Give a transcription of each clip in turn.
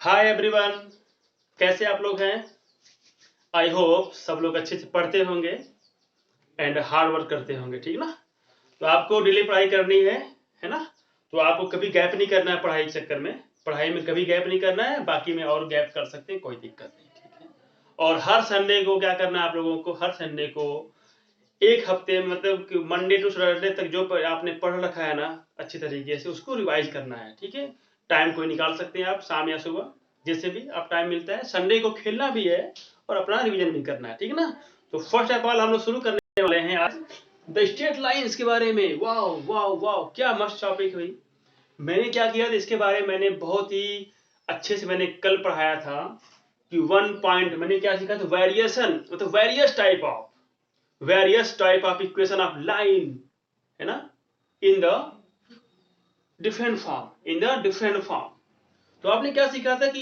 Hi everyone, कैसे आप लोग हैं। आई होप सब लोग अच्छे से पढ़ते होंगे एंड हार्ड वर्क करते होंगे, ठीक ना। तो आपको डेली पढ़ाई करनी है ना। तो आपको कभी गैप नहीं करना है पढ़ाई के चक्कर में। पढ़ाई में कभी गैप नहीं करना है, बाकी में और गैप कर सकते हैं, कोई दिक्कत नहीं, ठीक है। और हर संडे को क्या करना है आप लोगों को, हर संडे को एक हफ्ते में मतलब कि मंडे टू सैटरडे तक जो आपने पढ़ रखा है ना अच्छी तरीके से उसको रिवाइज करना है, ठीक है। टाइम कोई निकाल सकते हैं आप, शाम या सुबह जैसे भी आप टाइम मिलता है। संडे को खेलना भी है और अपना रिवीजन भी करना है, ठीक ना। तो फर्स्ट ऑफ ऑल हम लोग शुरू करने वाले हैं आज द स्ट्रेट लाइंस के बारे में। वाह वाह वाह, क्या मस्त टॉपिक हुई। मैंने क्या किया था इसके बारे में, मैंने बहुत ही अच्छे से मैंने कल पढ़ाया था कि वन पॉइंट मैंने क्या सीखा था, वेरिएशन मतलब various type of equation of line, है ना, इन द डिफरेंट फॉर्म। तो आपने क्या सीखा था कि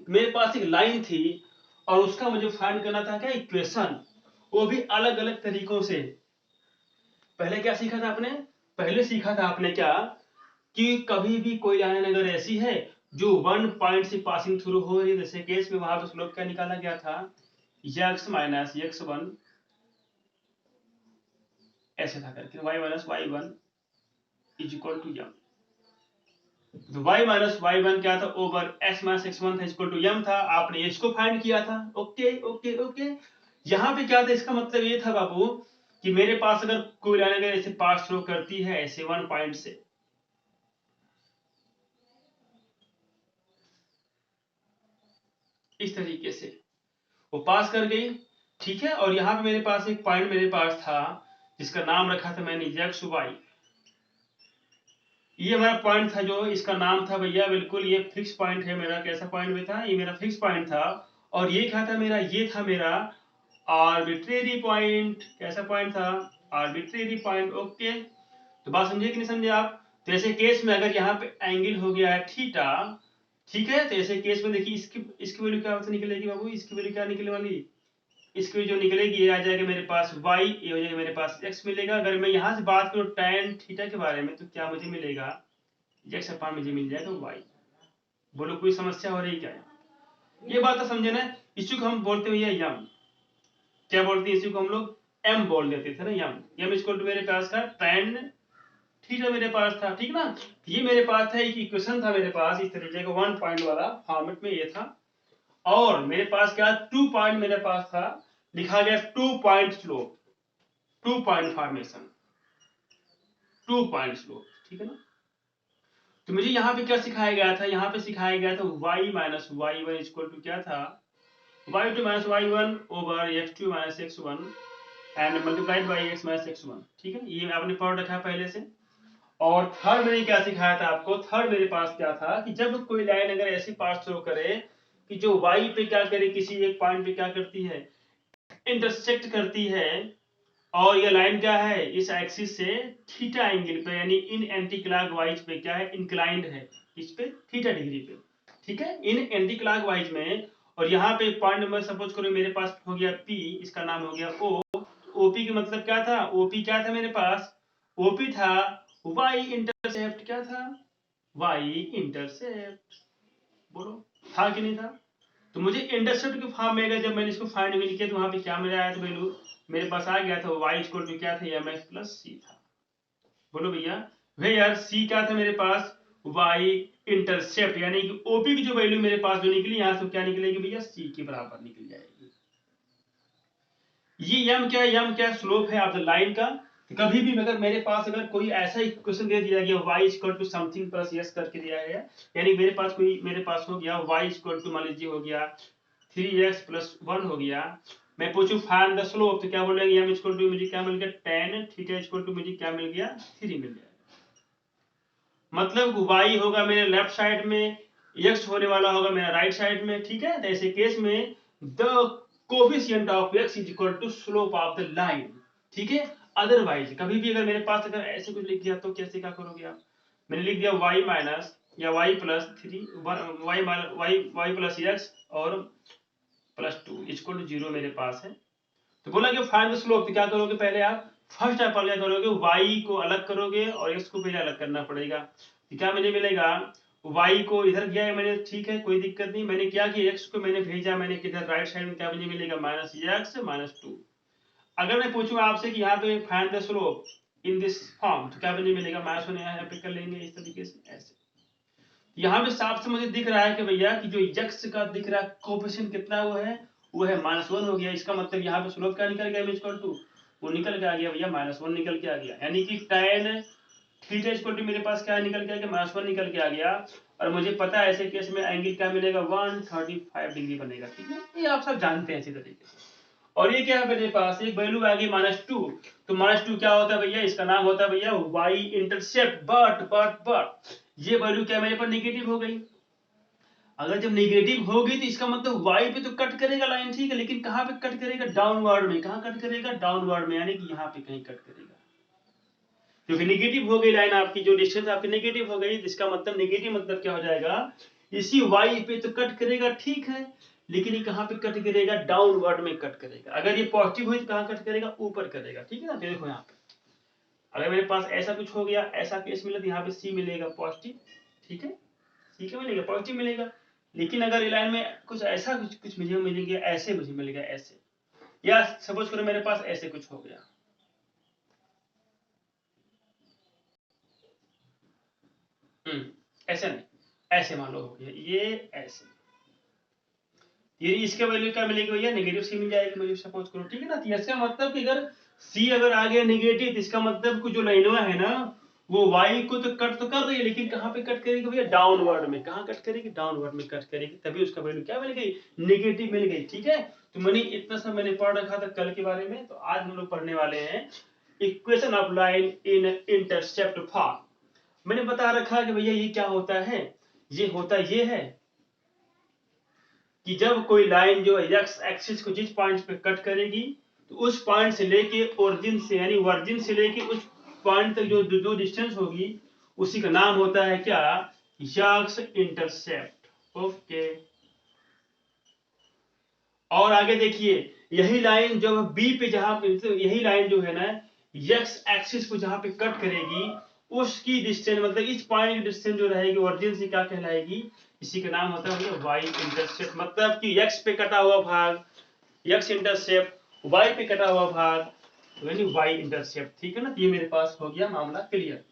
मेरे पास एक लाइन थी और उसका मुझे फाइंड करना था क्या, इक्वेशन, वो भी अलग अलग तरीकों से। पहले क्या सीखा था आपने, पहले सीखा था आपने क्या कि कभी भी कोई लाइन अगर ऐसी है जो वन पॉइंट से पासिंग थ्रू हो रही है, जैसे केस में वहां पर स्लोप क्या निकाला गया था, x माइनस x1 ऐसे था करके y minus y1 is equal to m. तो y माइनस y1 क्या था, ओवर x माइनस x1 था, इक्वल टू यम था। आपने इसको फाइंड किया था। Okay okay okay. यहाँ पे क्या था, इसका मतलब ये था बाबू कि मेरे पास अगर कोई लाइन अगर ऐसे पास थ्रू करती है ऐसे वन पॉइंट से, इस तरीके से वो पास कर गई, ठीक है। और यहाँ पे मेरे पास एक पॉइंट मेरे पास था जिसका नाम रखा था मैंने एक्स वाई। ये हमारा पॉइंट था, जो इसका नाम था भैया, बिल्कुल ये फिक्स पॉइंट है मेरा। कैसा पॉइंट में था ये, मेरा फिक्स पॉइंट था। और ये क्या था मेरा, ये था मेरा आर्बिट्रेरी पॉइंट। कैसा पॉइंट था, आर्बिट्रेरी पॉइंट। ओके, तो बात समझे कि नहीं समझे आप। तो ऐसे केस में अगर यहाँ पे एंगल हो गया है थीटा, ठीक है, तो ऐसे केस में देखिए इसकी इसकी वैल्यू क्या निकलेगी बाबू, इसकी वैल्यू क्या निकलने वाली, इसकी जो निकलेगी ये आ जाएगा मेरे पास y, ये हो जाएगा मेरे पास x मिलेगा। अगर मैं यहाँ से बात करूँ tan थीटा के बारे में तो क्या मुझे मिलेगा, x अपान मुझे मिल जाएगा y। बोलो कोई समस्या हो रही क्या, ये बात तो समझे ना। इसी को हम बोलते हैं यम, क्या बोलते हैं इसी को हम लोग, m बोल देते थे ना, यम इक्वल टू मेरे पास का tan थीटा मेरे पास था, ठीक ना। ये मेरे पास था, एक इक्वेशन था मेरे पास इस तरीके का वन पॉइंट वाला फॉर्मेट में ये था। और मेरे पास क्या, टू पॉइंट मेरे पास था, लिखा गया two point slope, two point formation, two point slope, ठीक है ना। तो मुझे यहाँ पे क्या सिखाया गया था, यहाँ पे सिखाया गया था y minus Y one equal to क्या था, y2 minus y1 over x2 minus x1 and multiplied by x minus x1, ठीक है। ये आपने पढ़ रखा है पहले से। और थर्ड मैंने क्या सिखाया था आपको, थर्ड मेरे पास क्या था कि जब कोई लाइन अगर ऐसी पास थ्रू करे कि जो y पे क्या करे, किसी एक पॉइंट पे क्या करती है, इंटरसेक्ट करती है, और ये लाइन क्या है, इस एक्सिस से थीटा एंगल पे यानी इन एंटी क्लॉकवाइज पे क्या है, इंक्लाइंड है, इस पे थीटा डिग्री पे, ठीक है, इन एंटी क्लॉकवाइज में। और यहाँ पे पॉइंट नंबर सपोज करो मेरे पास हो गया P, इसका नाम हो गया O। OP का मतलब क्या था, OP क्या था मेरे पास, OP था Y इंटरसेप्ट, क्या था, Y इंटरसेप्ट। बोलो था कि नहीं था। तो मुझे इंटरसेप्ट के फॉर्म में अगर जब मैंने इसको फाइंड भी किया तो वहां पे क्या मिला आया, तो वैल्यू मेरे पास आ गया था y इक्वल टू क्या था, एम एक्स प्लस सी था। बोलो भैया, वे यार सी क्या था मेरे पास, y इंटरसेप्ट, यानी कि ओपी की जो वैल्यू मेरे पास जो निकली यहां से क्या निकलेगी भैया, सी के बराबर निकल जाएगी। ये यम क्या है, यम क्या स्लोप है ऑफ द लाइन का। कभी भी अगर मेरे पास अगर कोई ऐसा इक्वेशन दे दिया गया y equal to something plus yes करके दिया गया, यानी मेरे पास कोई मेरे पास हो गया y इक्वल टू मान लीजिए हो गया 3x प्लस 1 हो गया, मैं पूछूं फाइंड द स्लोप, तो क्या बोलेंगे m इक्वल टू मुझे क्या मिल गया, tan थीटा इक्वल टू मुझे क्या मिल गया, 3 मिल गया। मतलब y होगा मेरे लेफ्ट साइड में, x होने वाला होगा मेरा राइट साइड में, ठीक है। तो ऐसे केस में the coefficient of x is equal to slope of the line, ठीक है। अदरवाइज कभी भी अगर मेरे पास अगर ऐसे कुछ लिख दिया तो कैसे क्या करोगे आप, मैंने लिख दिया y माइनस या y plus 3 y plus x और प्लस 2 इक्वल टू 0 मेरे पास है। तो बोला कि फाइंड द स्लोप, तो क्या करोगे पहले आप, फर्स्ट ऑफ ऑल क्या करोगे, y को अलग करोगे और x को पहले अलग करना पड़ेगा। तो क्या मुझे मिलेगा, y को इधर गया है मैंने, ठीक है कोई दिक्कत नहीं। मैंने क्या किया, x को मैंने भेजा मैंने किधर, राइट साइड में, क्या मुझे मिलेगा -x-2। अगर मैं पूछूं आपसे कि यहाँ पे find the slope in this form, तो क्या मुझे मिलेगा, -1 यहाँ पे कर लेंगे इस तरीके से ऐसे। यहाँ पे साफ से मुझे दिख रहा है कि भैया कि जो x का दिख रहा है कोफिशिएंट कितना वो है -1 हो गया। इसका मतलब यहाँ पे स्लोप क्या निकल गया, m वो निकल के आ गया भैया, -1 निकल के आ गया। यानी कि tan थीटा इक्वल टू मेरे पास क्या निकल के आ गया, -1 निकल के आ गया। और मुझे पता है ऐसे केस में एंगल क्या मिलेगा, 135 डिग्री बनेगा, ठीक है, ये आप सब जानते हैं इसी तरीके से। और ये क्या है मेरे पास, एक वैल्यू आ गई -2। तो -2 क्या होता है भैया, इसका नाम होता है भैया y इंटरसेप्ट। बट ये वैल्यू क्या मेरे पास नेगेटिव हो गई। अगर जब नेगेटिव होगी तो इसका मतलब y पे तो कट करेगा लाइन, ठीक है, लेकिन कहां पे कट करेगा, डाउनवर्ड में। कहां कट करेगा, डाउनवर्ड में, यानी कि यहाँ पे कहीं कट करेगा। क्योंकि नेगेटिव हो गई लाइन आपकी, जो डिस्टेंस आपकी नेगेटिव हो गई, इसका मतलब नेगेटिव मतलब क्या हो जाएगा, इसी y पे तो कट करेगा, ठीक है, लेकिन ये कहां पे कट करेगा, डाउनवर्ड में कट करेगा। अगर ये पॉजिटिव हुई तो कहां कट करेगा, ऊपर करेगा, ठीक है ना। देखो यहाँ पे अगर मेरे पास ऐसा कुछ हो गया, ऐसा केस मिला, तो यहाँ पे c मिलेगा पॉजिटिव, ठीक है, c क्या मिलेगा, पॉजिटिव मिलेगा। लेकिन अगर लाइन में कुछ ऐसा कुछ मुझे मिलेगा, ऐसे मुझे मिलेगा ऐसे, या सपोज करो मेरे पास ऐसे कुछ हो गया, ऐसे नहीं, ऐसे मान लो हो गया ये ऐसे, ये इसके वैल्यू क्या मिलेगी भैया, नेगेटिव सी मिल जाएगी मुझे, सपोज करो, ठीक है ना। तो इसका मतलब कि अगर सी अगर आ गया नेगेटिव, तो इसका मतलब कुछ जो लाइनवा है ना, वो y को तो कट तो कर रही है, लेकिन कहां पे कट करेगी भैया, डाउनवर्ड में। कहां कट करेगी, डाउनवर्ड में कट करेगी, तभी उसका वैल्यू क्या मिल गई, नेगेटिव मिल गई, ठीक है। तो मैंने इतना सा मैंने पढ़ रखा था कल के बारे में। तो आज हम लोग पढ़ने वाले हैं equation of line in intercept form. मैंने बता रखा कि भैया ये क्या होता है, ये होता ये है कि जब कोई लाइन जो है एक्स एक्सिस को जिस पॉइंट पे कट करेगी, तो उस पॉइंट से लेके ओरिजिन से, यानी वर्जिन से लेके उस पॉइंट तक जो डिस्टेंस होगी, उसी का नाम होता है क्या, एक्स इंटरसेप्ट। ओके, और आगे देखिए, यही लाइन जब बी पे, जहां पे यही लाइन जो है ना एक्स एक्सिस को जहां पे कट करेगी, उसकी डिस्टेंस मतलब इस पॉइंट की डिस्टेंस जो रहेगी ओरिजिन से क्या कहलाएगी, इसी का नाम होता है वाई इंटरसेप्ट। मतलब कि एक्स पे कटा हुआ भाग एक्स इंटरसेप्ट, वाई पे कटा हुआ भाग यानी वाई इंटरसेप्ट, ठीक है ना। ये मेरे पास हो गया मामला क्लियर।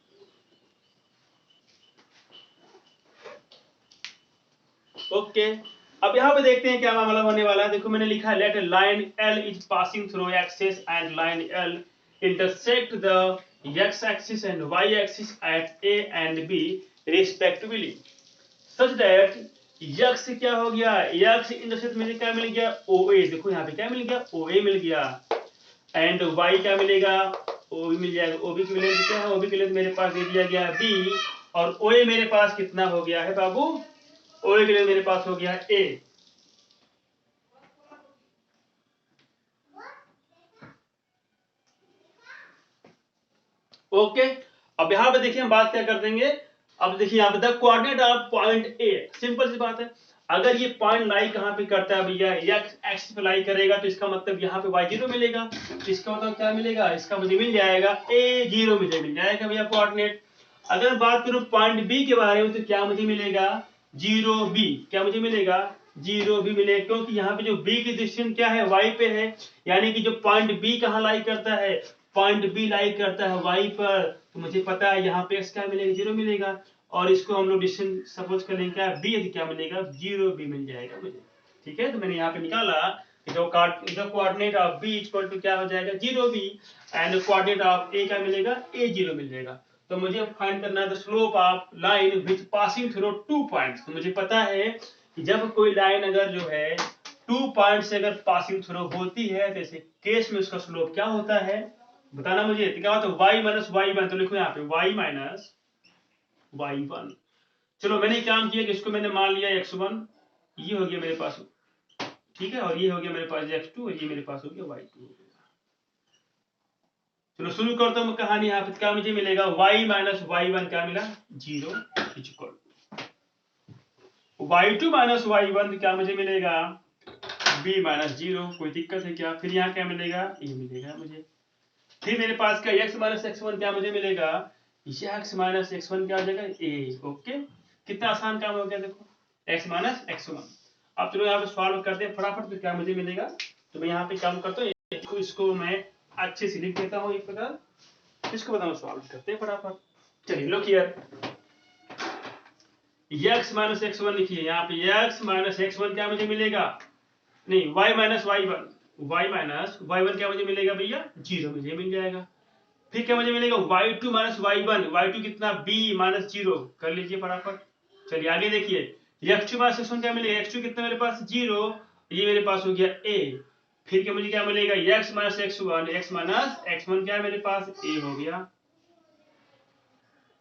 ओके, अब यहाँ पे देखते हैं क्या मामला होने वाला है। देखो मैंने लिखा है let line L is passing through axis and line L intersect the x axis and y axis at A and B respectively such that x क्या हो गया, x इंटरसेक्ट मुझे क्या मिल गया, OA। देखो यहाँ पे क्या मिल गया, OA मिल गया। एंड y क्या मिलेगा, OB मिल जाएगा। OB की लेंथ क्या है, OB की लेंथ मेरे पास दे दिया गया B, और OA मेरे पास कितना हो गया है बाबू, OA के लिए मेरे पास हो गया A। ओके, अब यहां पे देखिए हम बात क्या कर देंगे। अब देखिए यहाँ पे the coordinate of point A, simple सी बात है। अगर ये पॉइंट लाई कहां पे करता है भैया, एक्स एक्सिस पे लाई करेगा, तो इसका मतलब यहाँ पे y0 मिलेगा। तो इसका मतलब क्या मिलेगा, इसका मुझे मिल जाएगा A0 मुझे मिल जाएगा भैया कोऑर्डिनेट। अगर बात करूं पॉइंट बी के बारे में, तो क्या मुझे मिलेगा, 0b। क्या मुझे मिलेगा, 0b मिलेगा, क्योंकि यहाँ पे जो b की डिस्टेंस क्या है, y पे है। यानी कि जो पॉइंट बी कहाँ लाई करता है, पॉइंट बी लाई करता है y पर, तो मुझे पता है यहाँ पे x क्या मिलेगा, 0 मिलेगा। और इसको हम लोग डिस्टेंस सपोज करेंगे क्या, b, यदि क्या मिलेगा, 0b मिल जाएगा मुझे, ठीक है। तो मैंने यहाँ पे निकाला जो coordinate of b equal to क्या हो जाएगा, 0b, and coordinate of a क्या मिलेगा, a0 मिल जाएगा। तो मुझे फाइंड करना है the slope of line which passing through 2 points. तो मुझे पता है कि जब कोई लाइन अगर जो है 2 पॉइंट से अगर पासिंग थ्रू होती है, तो ऐसे केस में उसका स्लोप क्या होता है बताना मुझे। तो क्या होता है, y माइनस y1। तो लिखो यहाँ पे y माइनस y1। चलो मैंने काम किया कि इसको मैंने मान लिया x1, ये हो गया मेरे पास, ठीक है, और ये हो गया मेरे पास x2, और ये मेरे पास हो गया y2। चलो शुरू करता हूँ कहानी। यहाँ पे क्या मुझे मिलेगा, y माइनस y1 क्या मिला, 0 इक्वल y2 माइनस y1 क्या मुझे मिलेगा, b माइनस 0। कोई दिक्कत है क्या, फिर यहाँ क्या मिलेगा, ये मिलेगा मुझे। फिर मेरे पास क्या x माइनस x1 क्या मुझे मिलेगा, x माइनस x1 क्या हो जाएगा, a। ओके, कितना आसान काम हो गया देखो, x माइनस x1। अब चलो यहाँ पे सॉल्व करते हैं फटाफट, तो क्या मुझे मिलेगा, तो मैं यहाँ पे काम करता हूँ, इसको मैं अच्छे से लिख देता हूँ एक प्रकार, इसको बताऊँ सॉल्व करते हैं फटाफट। चलिए लो हियर x माइनस x1 लिखिए, यहाँ पे x माइनस x1 क्या मुझे मिलेगा, नहीं y minus y1, y minus y1 क्या मुझे मिलेगा भैया, 0 मुझे मिल जाएगा। फिर क्या मुझे मिलेगा y2 माइनस y1, y2 कितना b माइनस 0, कर लीजिए फटाफट। चलिए आगे देखिए x2 माइनस x1 क्या मिलेगा, x2 कितना मेरे पास 0, ये मेरे पास हो गया a। फिर क्या मुझे क्या मिलेगा x minus x1, x minus x1 क्या मेरे पास a हो गया।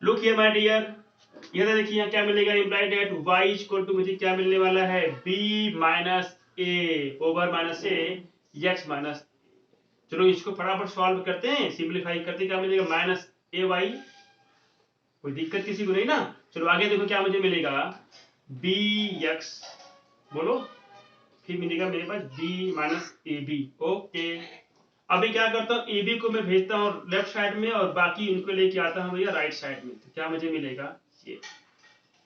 लुक हियर माय डियर, ये देखिए यहाँ क्या मिलेगा, implied that y equal to मुझे क्या मिलने वाला है b minus a over minus a x minus. चलो इसको फटाफट सॉल्व करते हैं, सिंप्लीफाई करते क्या मिलेगा माइनस ए वाई, कोई दिक्कत किसी को नहीं ना। चलो आगे देखो क्या मुझे मिलेगा बी एक्स, बोलो, फिर मिलेगा मेरे पास B minus A B. Okay अभी क्या करता हूँ, ए बी को मैं भेजता हूँ लेफ्ट साइड में और बाकी इनको लेके आता हूँ भैया राइट साइड में, तो क्या मुझे मिलेगा ये,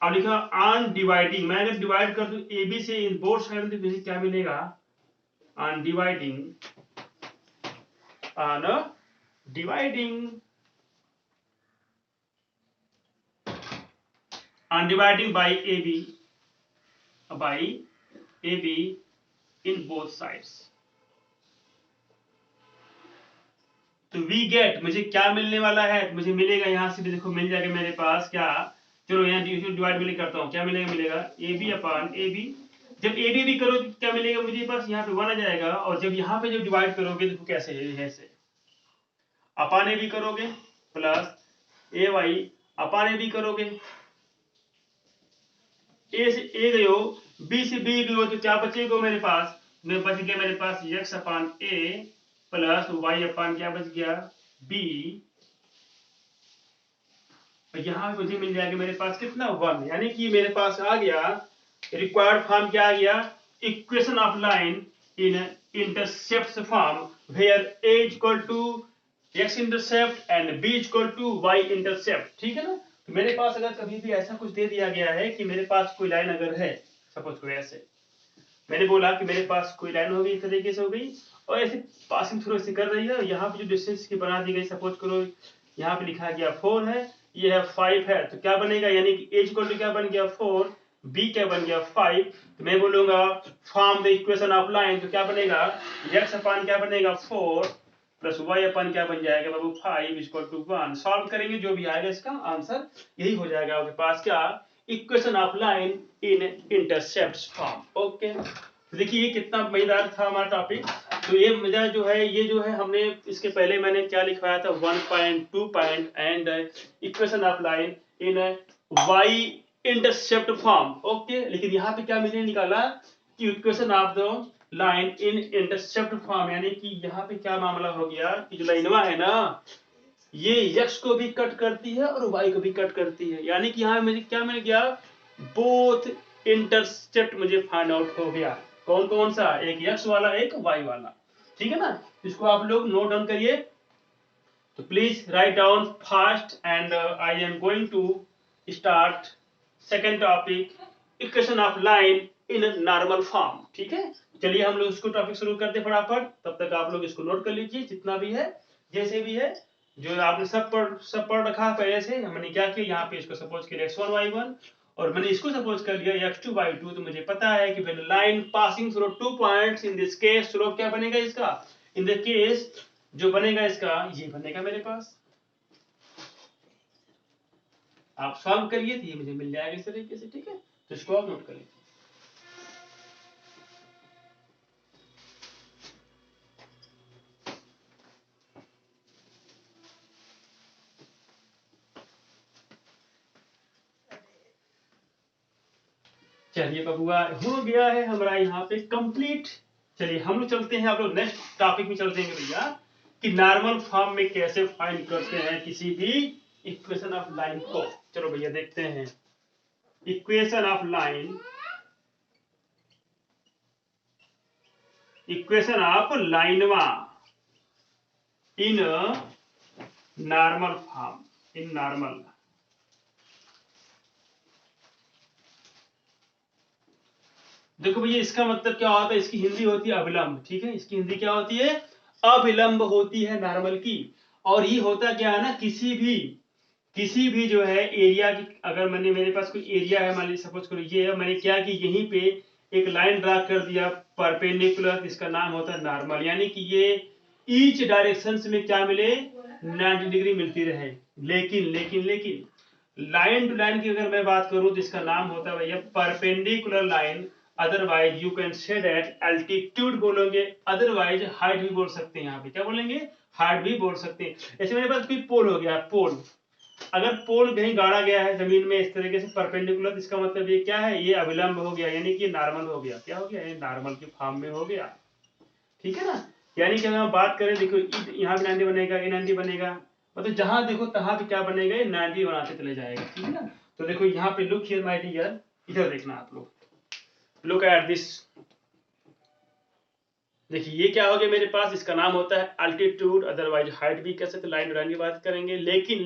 अब लिखा ऑन डिवाइडिंग, मैं अगर डिवाइड कर दूं ए बी से इन बोथ साइड में, तो मुझे क्या मिलेगा on dividing, on dividing, on dividing by AB in both sides, तो वी गेट मुझे क्या मिलने वाला है, मुझे मिलेगा यहाँ से भी देखो मिल जाएगा मेरे पास क्या, चलो यहाँ डिवाइड में करता हूँ, क्या मिलेगा A B upon A B. जब ए बी भी करो तो क्या मिलेगा मुझे पास, यहाँ पे 1 आ जाएगा, और जब यहाँ पे जब डिवाइड करोगे देखो कैसे है, ऐसे अपॉन ए बी करोगे plus A Y upon A B करोगे, ए से ए गयो, बी से बी गयो, तो क्या बचेगा मेरे पास, मैं बच गया मेरे पास x अपान ए प्लस y अपान क्या बच गया b, यहां मुझे मिल जाएगा मेरे पास कितना 1, यानी कि मेरे पास आ गया रिक्वायर्ड फॉर्म, क्या आ गया equation of line in intercept form where a equal to x intercept and b equal to y intercept, ठीक है ना। तो मेरे पास अगर कभी भी ऐसा कुछ दे दिया गया है कि मेरे पास कोई लाइन अगर है, सपोज कोई ऐसे, मैंने बोला कि मेरे पास कोई लाइन हो गई इस तरीके से हो गई और ऐसे पासिंग थ्रू से कर रही है, यहाँ पे जो डिस्टेंस की बना दी गई, सपोज करो यहाँ पे लिखा गया 4 है, ये है 5 है, तो क्या बनेगा, यानी कि एज इक्वल टू क्या बन गया 4, बी क्या बन गया 5, तो मैं बोलूंगा form the equation of line, तो क्या बनेगा x अपान क्या बनेगा 4 प्लस y अपन क्या बन जाएगा बाबू 5 इक्वल टू 1। सॉल्व करेंगे जो भी आएगा इसका आंसर यही हो जाएगा आपके पास, क्या equation of line in intercept form. Okay तो देखिए ये कितना मजेदार था हमारा टॉपिक। तो ये मजा जो है, ये जो है हमने इसके पहले मैंने क्या लिखवाया था 1.2 point and equation of line in Y intercept form. Okay लेकिन यहाँ पे क्या मैंने निकाला कि equation of the line in intercept form, यानी कि यहाँ पे क्या मामला हो गया कि जो लाइनवा है ना ये x को भी कट करती है और y को भी कट करती है, यानी कि यहाँ मुझे क्या मिल गया बोथ इंटरसेप्ट मुझे फाइंड आउट हो गया, कौन कौन सा, एक x वाला एक y वाला, ठीक है ना। इसको आप लोग नोट डाउन करिए, तो please write down fast and I am going to start second topic equation of line in normal form, ठीक है। चलिए हम लोग इसको टॉपिक शुरू करते फटाफट, तब तक आप लोग इसको नोट कर लीजिए जितना भी है जैसे भी है, जो आपने सब पढ़ रखा पहले से। हमने क्या किया यहाँ पे इसको सपोज किया x1 y1 और मैंने इसको सपोज कर लिया x2 y2, तो मुझे पता है कि line passing through 2 points in this case slope क्या बनेगा इसका, इन द केस जो बनेगा इसका ये बनेगा मेरे पास, आप सॉल्व करिए तो ये मुझे मिल जाएगा इस तरीके से, ठीक है। तो इसको आप नोट कर लीजिए। चलिए बबुआ हो गया है हमारा यहाँ पे कंप्लीट। चलिए हम लोग चलते हैं, आप लोग नेक्स्ट टॉपिक में चलते हैं भैया कि नॉर्मल फॉर्म में कैसे फाइंड करते हैं किसी भी इक्वेशन ऑफ लाइन को। चलो भैया देखते हैं equation of line, equation of लाइनवा in normal form, in normal, देखो भैया इसका मतलब क्या होता है, इसकी हिंदी होती है अविलंब, ठीक है, इसकी हिंदी क्या होती है, अविलंब होती है नॉर्मल की। और ये होता क्या है ना, किसी भी जो है एरिया की, अगर मैंने मेरे पास कोई एरिया है, मान लीजिए सपोज करो ये है, मैंने क्या कि यहीं पे एक लाइन ड्रा कर दिया परपेंडिकुलर, इसका नाम होता है नॉर्मल, यानी कि ये ईच डायरेक्शन में क्या मिले, 90 डिग्री मिलती रहे। लेकिन लाइन टू लाइन की अगर मैं बात करूं तो इसका नाम होता है भैया perpendicular line, otherwise you can say that altitude बोलोगे, अदरवाइज हाइट भी बोल सकते हैं, यहाँ पे क्या बोलेंगे, हाइट भी बोल सकते हैं। जैसे मेरे पास कोई पोल हो गया, पोल, अगर पोल कहीं गाड़ा गया है जमीन में इस तरीके से परपेंडिकुलर, इसका मतलब ये क्या है, ये अविलंब हो गया, यानी कि नॉर्मल हो गया, क्या हो गया, ये नॉर्मल के फॉर्म में हो गया, ठीक है ना। यानी कि अगर हम बात करें, देखो यहाँ भी 90 बनेगा, ये 90 बनेगा, मतलब जहां देखो तहां पे क्या बनेगा, ये 90 बनाते चले जाएगा, ठीक है ना। तो देखो यहाँ पे लुक हियर माय डियर, इधर देखना आप लोग, लुक एट दिस, देखिए ये क्या हो गया मेरे पास, इसका नाम होता है अल्टीट्यूड, अदरवाइज हाइट भी कह सकते, लाइन ड्राइंग की बात करेंगे। लेकिन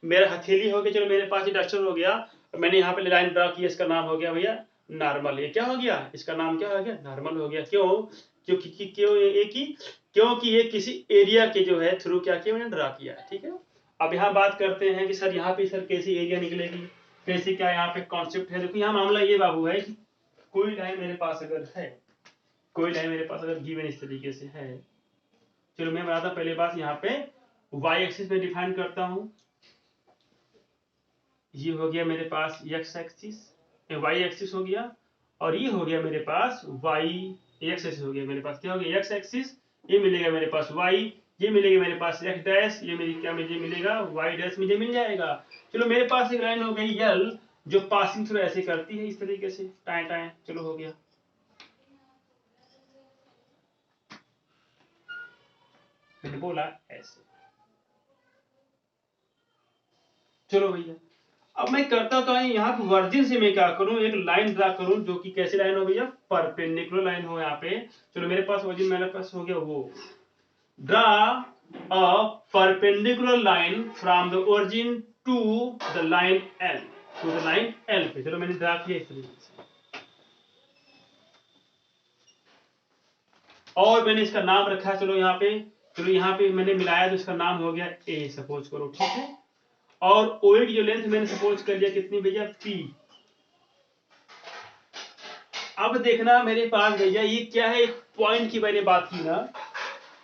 मेरा हथेली हो गया, चलो मेरे पास ये डस्टर हो गया, मैंने यहाँ पे लाइन ड्रा किया, इसका नाम हो गया भैया नॉर्मल। ये क्या हो गया, इसका नाम क्या हो गया, नॉर्मल हो गया। क्यों, क्योंकि ये किसी एरिया के जो है थ्रू क्या किया, मैंने ड्रा किया है, ठीक है। अब यहाँ बात करते हैं कि सर यहाँ पे सर कैसी एरिया निकलेगी, कैसे क्या यहाँ पे कॉन्सेप्ट है। देखो यहाँ मामला ये बाबू है कि कोई लाइन मेरे पास अगर है, कोई लाइन मेरे पास अगर गिवन इस तरीके से है, चलो मैं बनाता हूं पहले बात, यहाँ पे y एक्सिस में डिफाइन करता हूं, ये हो गया मेरे पास x एक्सिस, y एक्सिस हो गया, और ये हो गया मेरे पास y x एक्सिस हो गया मेरे पास, क्या हो गया x एक्सिस, ये मिलेगा मेरे पास y, ये मिलेगा मेरे पास x डैश, ये मेरी क्या मुझे मिलेगा y डैश मुझे मिल जाएगा। चलो मेरे पास एक लाइन हो गई l, जो पासिंग थ्रू ऐसे करती है इस तरीके से टाए टाए, चलो हो गया, मैंने बोला ऐसे, चलो भैया। अब मैं करता तो यहाँ पे वर्जिन से मैं क्या करूं, एक लाइन ड्रा करूं जो कि कैसी लाइन हो भैया, परपेंडिकुलर लाइन हो यहाँ पे। चलो मेरे पास वर्जिन मेरे पास हो गया, वो draw a perpendicular line from the origin to the line L, to the line L पे, चलो मैंने ड्रा किया इस तरीके से, और मैंने इसका नाम रखा, चलो यहाँ पे मैंने मिलाया तो इसका नाम हो गया ए, सपोज करो, ठीक है। और ओए की जो लेंथ मैंने सपोज कर लिया कितनी भैया, पी। अब देखना मेरे पास भैया ये क्या है, एक पॉइंट की मैंने बात की ना,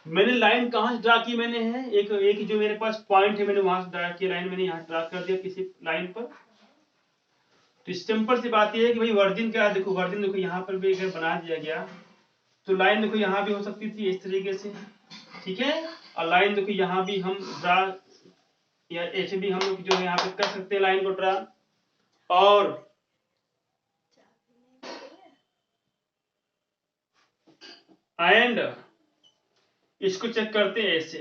मैंने लाइन कहां से ड्रा की, मैंने है एक जो मेरे पास पॉइंट है, मैंने वहां से ड्रा किया लाइन, मैंने यहाँ ड्रा कर दिया किसी लाइन पर। तो सिंपल सी बात ये है कि भाई वर्जिन क्या है, देखो वर्जिन देखो यहाँ पर भी अगर बना दिया गया तो लाइन देखो यहाँ भी हो सकती थी इस तरीके से, ठीक है, और लाइन देखो यहाँ भी हम ड्रा, या ऐसे भी हम लोग जो है यहाँ पे कर सकते हैं लाइन को ड्रा। और एंड इसको चेक करते हैं ऐसे,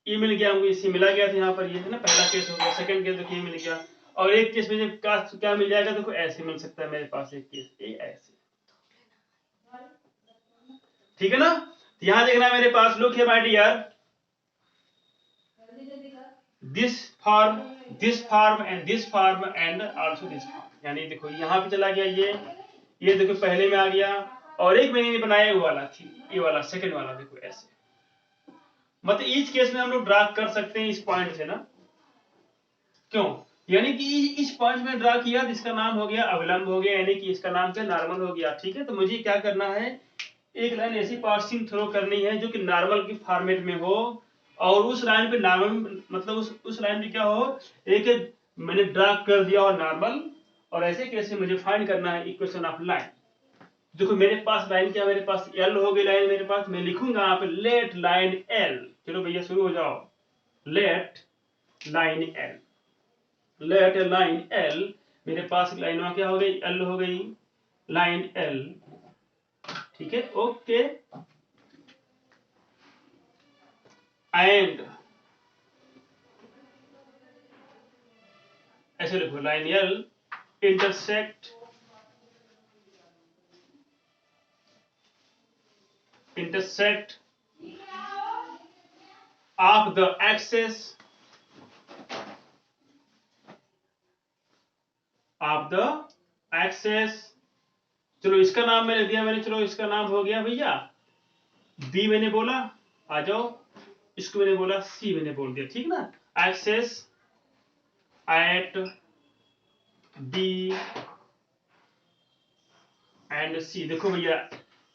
ये मिल गया हमको, इससे मिला गया था यहाँ पर, ये है ना पहला केस हो गया, सेकंड केस देखो ये मिल गया, और एक केस में जब क्या मिल जाएगा, देखो ऐसे मिल सकता है मेरे पास एक केस, ये ऐसे, ठीक है ना। यहाँ देखना मेरे पास, look here my dear, this form and this form and also this form, यानी देखो यहाँ पे चला गया ये देखो पहले में आ गया, और एक मैंने बनाया वो वाला थी, ये वाला सेकंड वाला, देखो ऐसे, मतलब इस केस में हम लोग ड्रा कर सकते हैं इस पॉइंट से ना, क्यों, यानी कि इस पॉइंट में ड्रा किया तो इसका नाम हो गया अविलंब हो गया, यानी कि इसका नाम क्या नॉर्मल हो गया, ठीक है। तो मुझे क्या करना है, एक लाइन ऐसी पासिंग थ्रो करनी है जो कि नॉर्मल की फॉर्मेट में हो, और उस लाइन पे नॉर्मल मतलब उस लाइन पे क्या हो, एक मैंने ड्रा कर दिया और नॉर्मल, और ऐसे कैसे मुझे फाइंड करना है इक्वेशन ऑफ लाइन। देखो मेरे पास लाइन क्या, मेरे पास एल हो गई लाइन मेरे पास, मैं लिखूंगा यहाँ पे लेट लाइन एल, चलो भैया शुरू हो जाओ, let line L, let line L, मेरे पास लाइन में क्या हो गई, एल हो गई, लाइन एल, ठीक है, ओके। एंड ऐसे लिखो line L intersect of the axes of the axes, चलो इसका नाम मैंने दिया, चलो इसका नाम हो गया भैया बी, मैंने बोला आ जाओ, इसको मैंने बोला सी, मैंने बोल दिया, ठीक ना। एक्सेस एट बी एंड सी, देखो भैया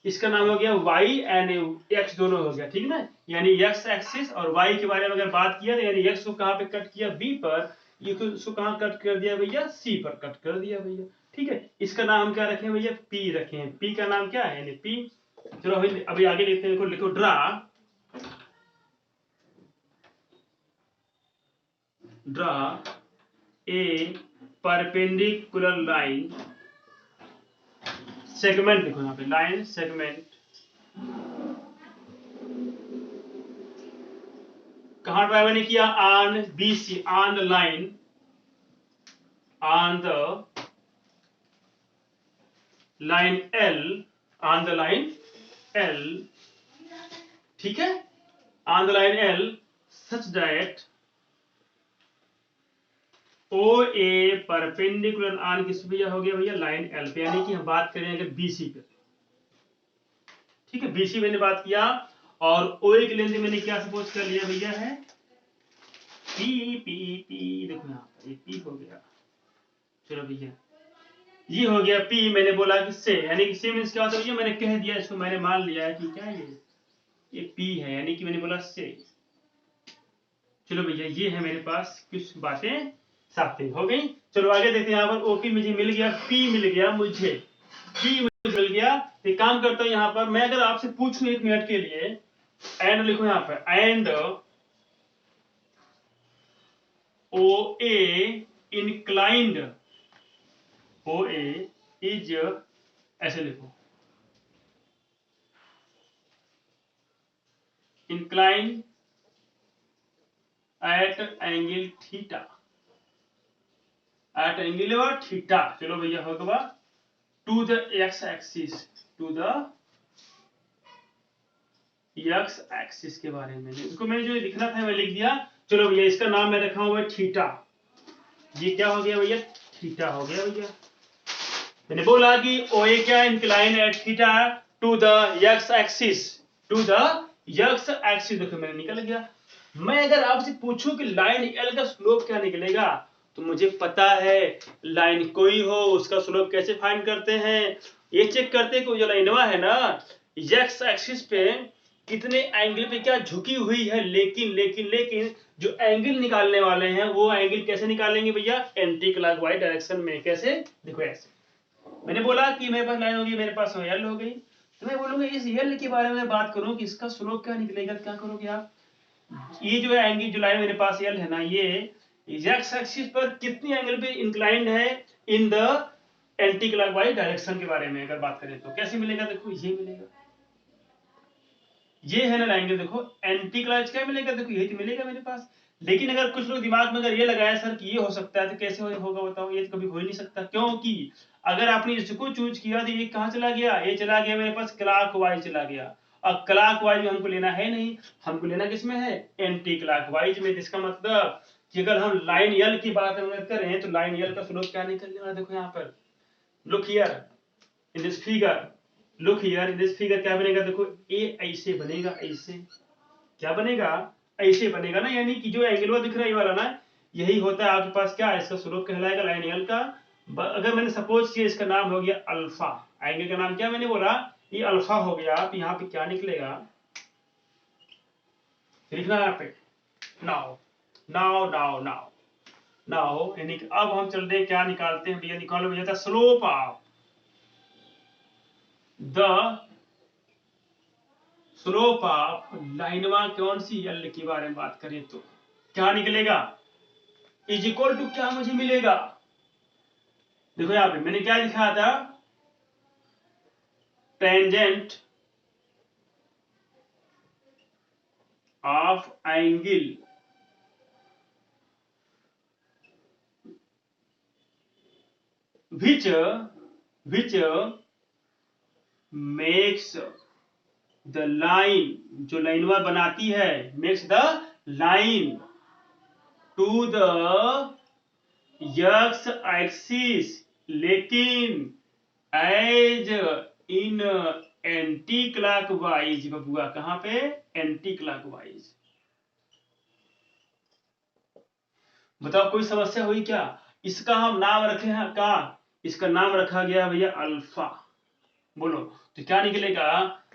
इसका नाम हो गया वाई एंड एक्स दोनों हो गया, ठीक ना। यानी एक्स एक्सिस और वाई के बारे में अगर बात किया तो यानी एक्स को कहां पे कट किया, बी पर, ये इसको कहां कट कर दिया भैया, सी पर कट कर दिया भैया, ठीक है। इसका नाम हम क्या रखे भैया, पी रखे हैं, पी का नाम क्या है यानी पी। चलो अभी आगे लिखते हैं, लिखो draw a perpendicular line segment, लिखो यहाँ पे लाइन सेगमेंट, कहां ड्रा मैंने किया, on BC, on the line, on the line L, on the line L, ठीक है, on the line L such that OA perpendicular on किस भैया हो गया भैया, लाइन L पे, यानी कि हम बात करें अगर BC पे, ठीक है, BC मैंने बात किया और OA की लेंथ मैंने क्या सपोज कर लिया भैया है P, देखो यहाँ ये P हो गया, चलो भैया ये हो गया P, मैंने बोला कि से, यानी कि से मींस क्या होता है भैया, मैंने कह दिया इसको, मैंने मान लिया है कि क्या ये P है, यानी कि मैंने बोला से। चलो भैया ये है मेरे पास कुछ बातें साबित हो गई। चलो आगे देखते हैं, यहाँ पर OP मुझे मिल गया, P मिल गया मुझे, P मुझे मिल गया। एक काम करता हूँ यहाँ पर मैं अगर आपसे पूछूं 1 मिनट के लिए, एंड लिखो यहाँ पर, and OA inclined, OA is, ऐसे लिखो, inclined at angle theta, at angle theta, चलो भैया हो गया, to the X axis, to the X axis के बारे में इसको मैंने जो लिखना था मैं लिख दिया। चलो भैया इसका नाम मैं रखा हुआ है थीटा, ये क्या हो गया भैया, थीटा हो गया भैया। मैंने बोला कि OA क्या, incline at theta to the X axis, to the X axis, देखो मैंने निकल गया। मैं अगर आपसे पूछूं कि लाइन L का स्लोप क्या निकलेगा, तो मुझे पता है लाइन कोई हो उसका स्लोप कैसे फाइंड करते हैं, ये चेक करते हैं कि जो लाइनवा है ना एक्स एक्सिस पे कितने एंगल पे क्या झुकी हुई है, लेकिन जो एंगल निकालने वाले हैं वो एंगल कैसे निकालेंगे भैया, एंटी क्लॉकवाइज डायरेक्शन में। कैसे, देखो ऐसे, मैंने बोला कि मेरे पास लाइन होगी, मेरे पास L हो गई, तो मैं बोलूंगा इस L के बारे में बात करूं कि इसका स्लोप क्या निकलेगा, क्या करोगे आप, ये जो है एंगल जो लाइन मेरे पास L है ना, ये एक्स एक्सिस पर कितनी एंगल पे इंक्लाइंड है in the anti clockwise direction के बारे में अगर बात करें तो कैसे मिलेगा, देखो ये मिलेगा, ये है ना एंगल, देखो एंटी क्लॉकवाइज क्या मिलेगा, देखो यही तो मिलेगा मेरे पास। लेकिन अगर कुछ लोग दिमाग में अगर ये लगाया सर कि ये हो सकता है, तो कैसे होगा बताओ, ये तो कभी हो ही नहीं सकता, क्योंकि अगर आपने इसको चूज किया तो ये कहां चला गया, ये चला गया मेरे पास क्लॉकवाइज चला गया, और क्लॉकवाइज में हमको लेना है नहीं, हमको लेना किसमें है, एंटी क्लॉकवाइज में। इसका मतलब कि अगर हम लाइन L की बात अगर करें तो लाइन L का स्लोप क्या निकलने वाला, देखो यहाँ पर, look here in this figure, look here in this figure, क्या बनेगा, देखो ए ऐसे बनेगा, ऐसे क्या बनेगा, ऐसे बनेगा ना, यानी कि जो एंगल दिख रहा है ये वाला ना, यही होता है आपके पास क्या, इसका स्लोप कहलाएगा लाइन L का। अगर मैंने सपोज किया इसका नाम हो गया अल्फा, एंगल का नाम क्या मैंने बोला, ये अल्फा हो गया, आप यहाँ पे क्या निकलेगा लिखना यहाँ पे, now now now now now, यानी कि अब हम चलते हैं क्या निकालते हैं भैया, निकालो भैया था slope of the slope of लाइनवा कौन सी L के बारे में बात करें तो क्या निकलेगा, इज इक्वल टू क्या मुझे मिलेगा, देखो यहां पे मैंने क्या लिखा था, tangent of angle which makes the line, जो लाइनवा बनाती है, makes the line to the x axis लेकिन एज इन एंटी क्लॉकवाइज बबुआ, कहां पे? Anti clockwise. बताओ कोई समस्या हुई क्या? इसका हम नाम रखे हैं का, इसका नाम रखा गया भैया अल्फा। बोलो तो क्या निकलेगा?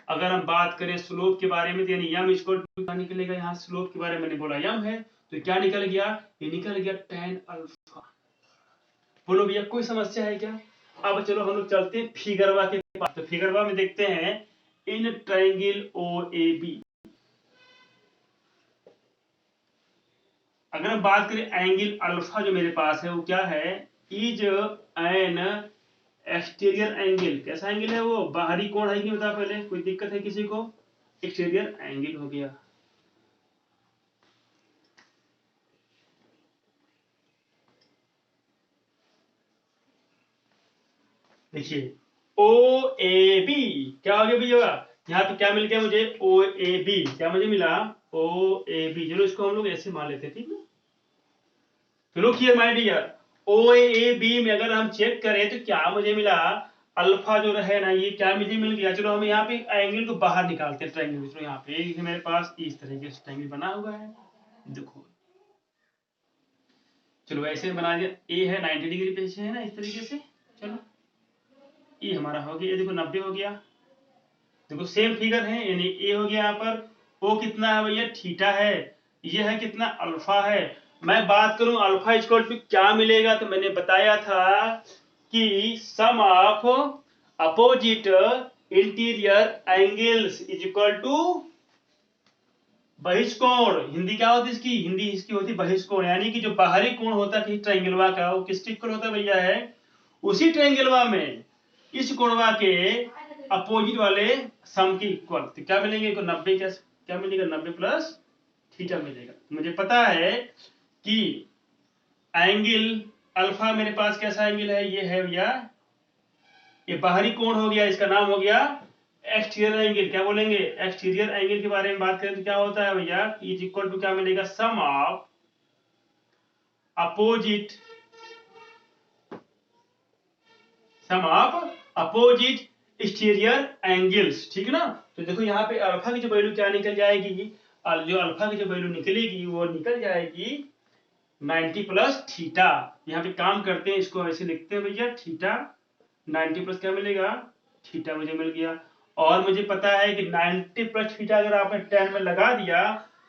अगर हम बात करें स्लोप के बारे में, यानी यम इक्वल टू क्या निकलेगा? यहाँ स्लोप के बारे में मैंने बोला यम है, तो क्या निकल गया? ये निकल गया tan अल्फा। बोलो भैया कोई समस्या है क्या? अब चलो हम लोग चलते हैं फिगरवा के पास। तो फिगरवा में देखते हैं इन ट्रायंगल OAB, अगर हम बात करें एंगल अल्फा जो मेरे पास है वो क्या है? Is an exterior angle. कैसा एंगल है वो? बाहरी कोण है कि बता पहले, कोई दिक्कत है किसी को? एक्सटीरियर एंगल हो गया। देखिए OAB क्या हो गया भैया? यहाँ पे क्या मिल गया मुझे? OAB। क्या मुझे मिला? OAB। चलो इसको हम लोग ऐसे मान लेते हैं, ठीक है? चलो हियर माय डियर, OAB में अगर हम चेक करें तो क्या मुझे मिला? अल्फा जो है ना, ये क्या मुझे मिल गया? चलो हम यहाँ पे एंगल को बाहर निकालते हैं ट्रायंगल। चलो यहाँ पे मेरे पास इस तरीके से ट्रायंगल बना हुआ है, देखो। चलो ऐसे बना दिया, ए है 90 डिग्री पे है ना, इस तरीके से। चलो ये हमारा हो गया, ये देखो 90 हो गया। देखो सेम फिगर है, यानी ए हो गया यहाँ पर। ओ कितना है भैया? थीटा है। ये है कितना? अल्फा है। मैं बात करूं अल्फा इक्वल टू क्या मिलेगा, तो मैंने बताया था कि sum of opposite interior angles is equal to बहिष्कोण। हिंदी क्या होती है इसकी? हिंदी इसकी होती है बहिष्कोण, यानी कि जो बाहरी कोण होता है ट्रायंगलवा का, वो किस इक्वल होता है भैया? है उसी ट्रायंगलवा में इस कोणवा के अपोजिट वाले सम की इक्वल। तो क्या मिलेंगे? 90 क्या मिलेगा? 90 प्लस थीटा मिलेगा। मुझे पता है कि एंगल अल्फा मेरे पास कैसा एंगल है? ये है भैया, ये बाहरी कोण हो गया, इसका नाम हो गया एक्सटीरियर एंगल। क्या बोलेंगे? एक्सटीरियर एंगल के बारे में बात करें तो क्या होता है भैया? इज इक्वल टू क्या मिलेगा? सम ऑफ अपोजिट एक्सटीरियर एंगल्स, ठीक है ना? तो देखो यहाँ पे अल्फा की जो वैल्यू क्या निकल जाएगी? जो अल्फा की जो वैल्यू निकलेगी वो निकल जाएगी 90 प्लस थीटा। यहाँ पे काम करते हैं, इसको ऐसे लिखते हैं भैया, थीटा 90 प्लस क्या मिलेगा? थीटा मुझे मिल गया। और मुझे पता है कि 90 प्लस थीटा अगर आपने 10 में लगा दिया,